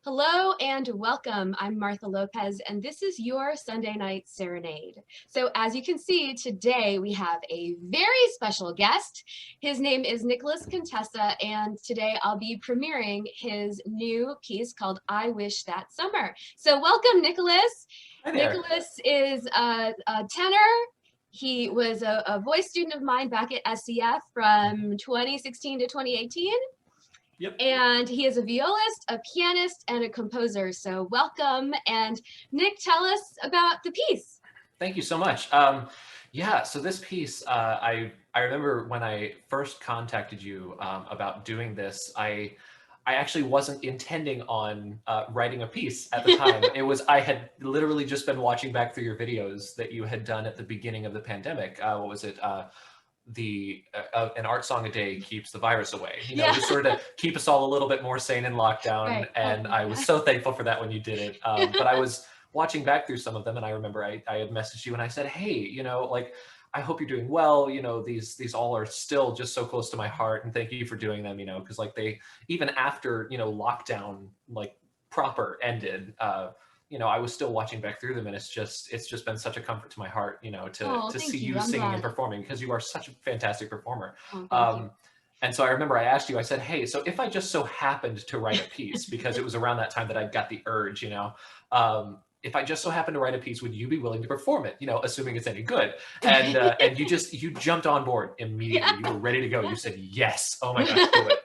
Hello and welcome. I'm Martha Lopez, and this is your Sunday night serenade. So as you can see, today we have a very special guest. His name is Nicholas Contessa, and today I'll be premiering his new piece called I Wish That Summer. So welcome, Nicholas. Hi there. Nicholas is a tenor. He was a voice student of mine back at SCF from 2016 to 2018. Yep. And he is a violist, a pianist, and a composer. So welcome. And Nick, tell us about the piece. Thank you so much. Yeah, so this piece, I remember when I first contacted you about doing this, I actually wasn't intending on writing a piece at the time. I had literally just been watching back through your videos that you had done at the beginning of the pandemic. What was it? An art song a day keeps the virus away, just sort of keep us all a little bit more sane in lockdown. Right. And I was so thankful for that when you did it. But I was watching back through some of them, and I remember I had messaged you and I said, hey, like, I hope you're doing well. These all are still just so close to my heart, and thank you for doing them, because like they, even after, lockdown, like proper ended, I was still watching back through them, and it's just been such a comfort to my heart, to see you singing and performing, because you are such a fantastic performer. And so I remember I asked you, I said, hey, so if I just so happened to write a piece, because it was around that time that I got the urge, if I just so happened to write a piece, would you be willing to perform it, assuming it's any good? And you jumped on board immediately. You were ready to go. You said, yes, oh my gosh, do it.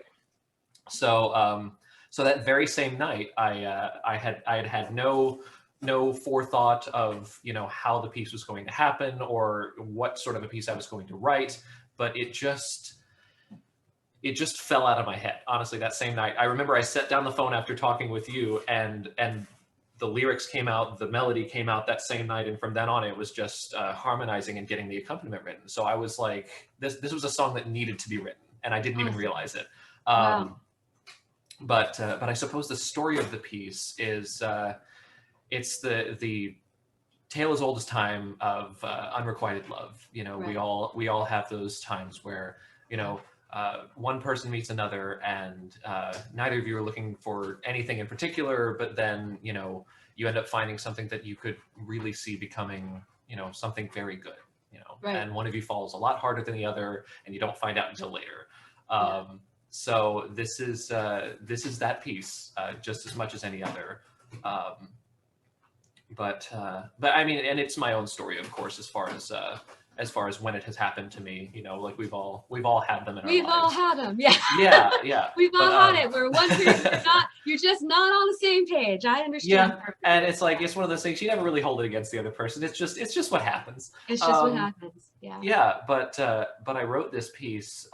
So that very same night, I had no forethought of how the piece was going to happen or what sort of a piece I was going to write, but it just fell out of my head. Honestly, that same night, I remember I set down the phone after talking with you, and the lyrics came out, the melody came out that same night, and from then on, it was just harmonizing and getting the accompaniment written. So I was like, this was a song that needed to be written, and I didn't even realize it. Wow. But I suppose the story of the piece is it's the tale as old as time of unrequited love. Right. We all have those times where one person meets another, and neither of you are looking for anything in particular, but then you end up finding something that you could really see becoming something very good. Right. And one of you falls a lot harder than the other, and you don't find out until later. So this is that piece just as much as any other. But I mean, and it's my own story, of course, as far as when it has happened to me. Like we've all had them in our lives. We've all had them, yeah. Yeah. We've all had it where one person you're just not on the same page. I understand. Yeah, and it's like, it's one of those things, you never really hold it against the other person. It's just what happens. It's just what happens. Yeah. Yeah, but I wrote this piece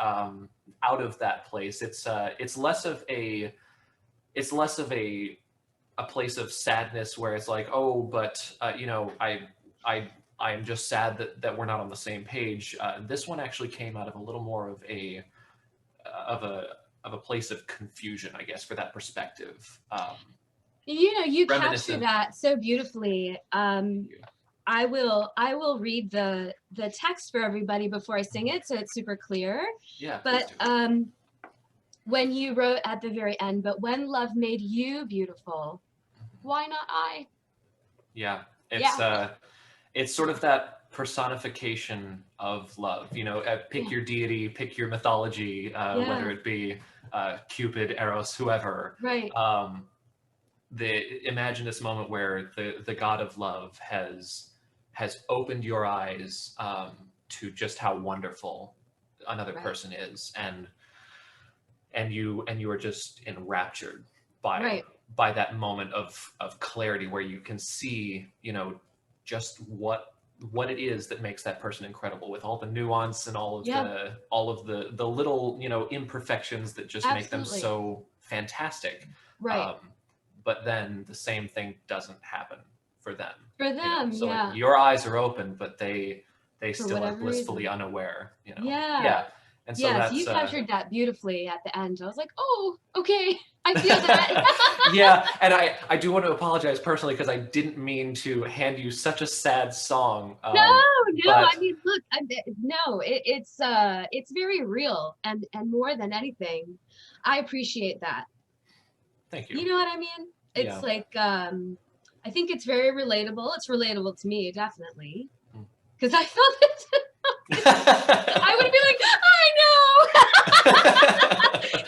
out of that place. It's less of a place of sadness where it's like, oh, but I'm just sad that we're not on the same page. This one actually came out of a little more of a place of confusion, I guess, for that perspective. You capture that so beautifully. I will read the text for everybody before I sing it, so it's super clear. Yeah. But when you wrote at the very end, but when love made you beautiful, why not I? Yeah. It's sort of that personification of love. Pick your deity, pick your mythology, whether it be Cupid, Eros, whoever. Right. Imagine this moment where the god of love has opened your eyes to just how wonderful another person is, and you are just enraptured by that moment of clarity where you can see just what it is that makes that person incredible, with all the nuance and all of the little imperfections that just make them so fantastic. Right. But then the same thing doesn't happen for them. So like, your eyes are open, but they still are blissfully unaware. Yeah. And so that's, you captured that beautifully at the end. I was like, oh, okay, I feel that. Yeah, and I do want to apologize personally, because I didn't mean to hand you such a sad song. No, I mean, look, it's very real, and more than anything, I appreciate that. Thank you. You know what I mean? It's like, I think it's very relatable. It's relatable to me, definitely. Because I felt it. I would be like, I know.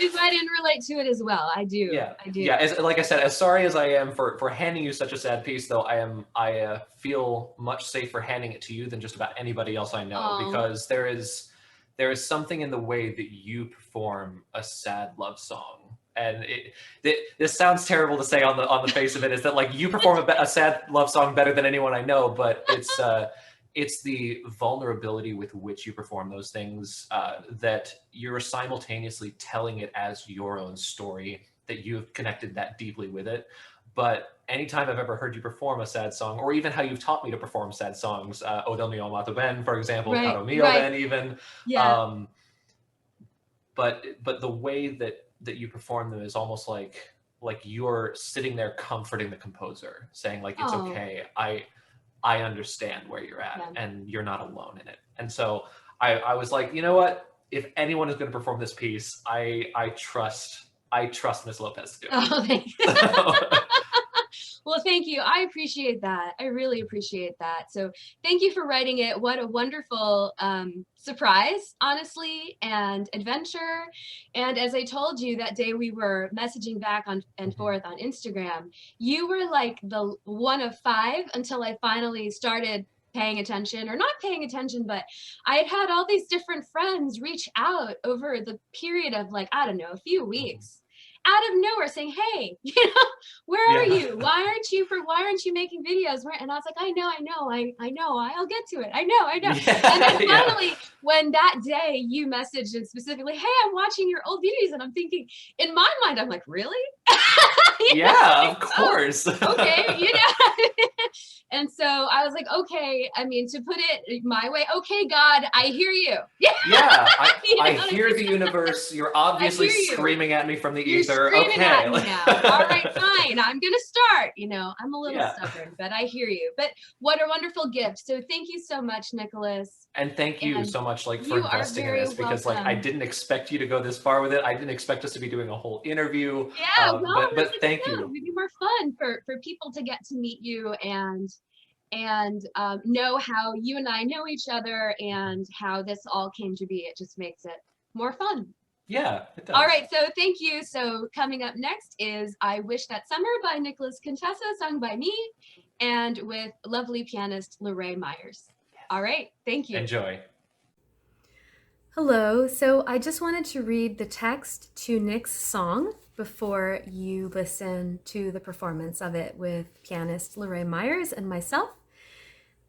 If I didn't relate to it as well. I do. Yeah. I do. Yeah. Like I said, as sorry as I am for handing you such a sad piece, though, I feel much safer handing it to you than just about anybody else I know, because there is something in the way that you perform a sad love song. And this sounds terrible to say on the face of it, is that like you perform a sad love song better than anyone I know, but it's the vulnerability with which you perform those things, that you're simultaneously telling it as your own story, that you've connected that deeply with it. But anytime I've ever heard you perform a sad song, or even how you've taught me to perform sad songs, O Del mio amato ben, for example, Right, Caro mio right. ben even, Yeah. but the way that you perform them is almost like you're sitting there comforting the composer, saying like, it's okay, I understand where you're at, and you're not alone in it. And so I was like, you know what? If anyone is going to perform this piece, I trust Miss Lopez to do it. Oh, thank you. Well, thank you. I appreciate that. I really appreciate that. So thank you for writing it. What a wonderful surprise, honestly, and adventure. And as I told you that day, we were messaging back on and forth on Instagram. You were like the one of 5 until I finally started paying attention, or not paying attention, but I had had all these different friends reach out over the period of like, I don't know, a few weeks, out of nowhere saying, hey, you know, where are you? Why aren't you making videos? And I was like, I know, I'll get to it. I know. Yeah, And then finally, when that day you messaged and specifically, hey, I'm watching your old videos, and I'm thinking, in my mind, I'm like, really? Yeah, of course. Okay, you know. And so I was like, okay, I mean, to put it my way, okay, God, I hear you. Yeah, I hear the universe. You're obviously screaming at me from the ether. You're screaming at me now. All right, fine. I'm going to start. You know, I'm a little stubborn, but I hear you. But what a wonderful gift. So thank you so much, Nicholas. And thank you so much, like, for investing in this, because like I didn't expect you to go this far with it. I didn't expect us to be doing a whole interview. Yeah, but thank you. It would be more fun for people to get to meet you and know how you and I know each other and how this all came to be. It just makes it more fun. Yeah, it does. All right, so thank you. So coming up next is I Wish That Summer by Nicholas Contessa, sung by me, and with lovely pianist Lurray Myers. All right, thank you. Enjoy. Hello, so I just wanted to read the text to Nick's song before you listen to the performance of it with pianist Lurray Myers and myself.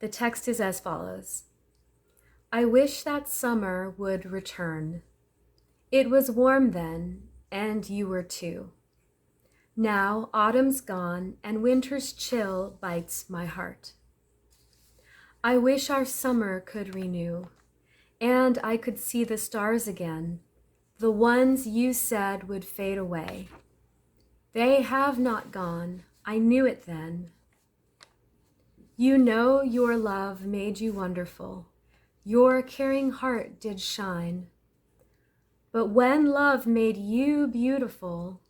The text is as follows. I wish that summer would return. It was warm then, and you were too. Now autumn's gone, and winter's chill bites my heart. I wish our summer could renew, and I could see the stars again, the ones you said would fade away. They have not gone, I knew it then. You know your love made you wonderful, your caring heart did shine. But when love made you beautiful,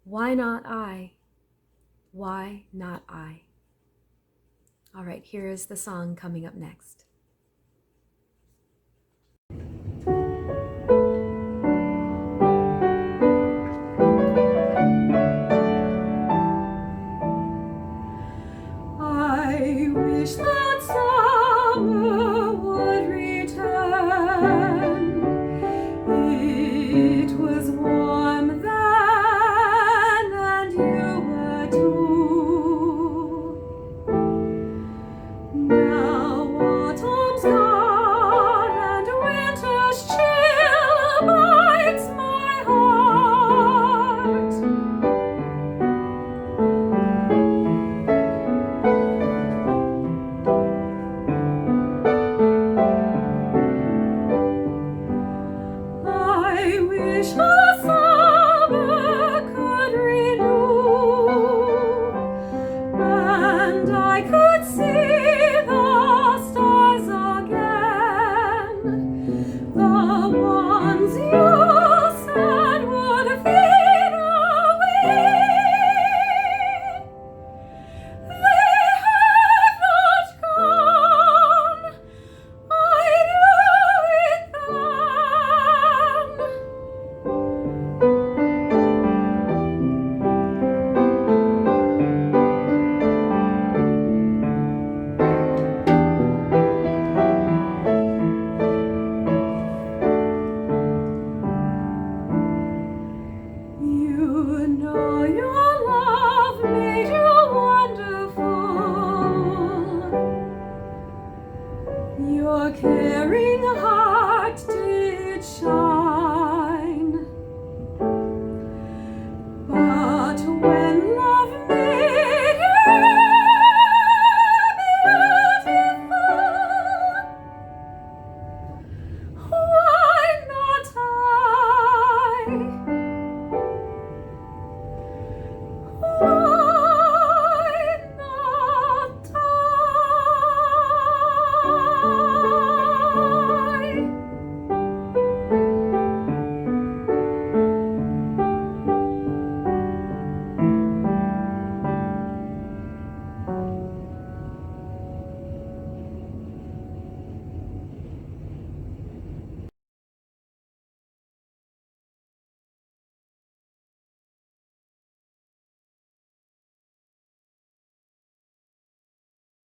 why not I? Why not I? All right, here is the song coming up next. I wish that summer would return. It was warm then, and you were too. Now autumn your caring heart did shine.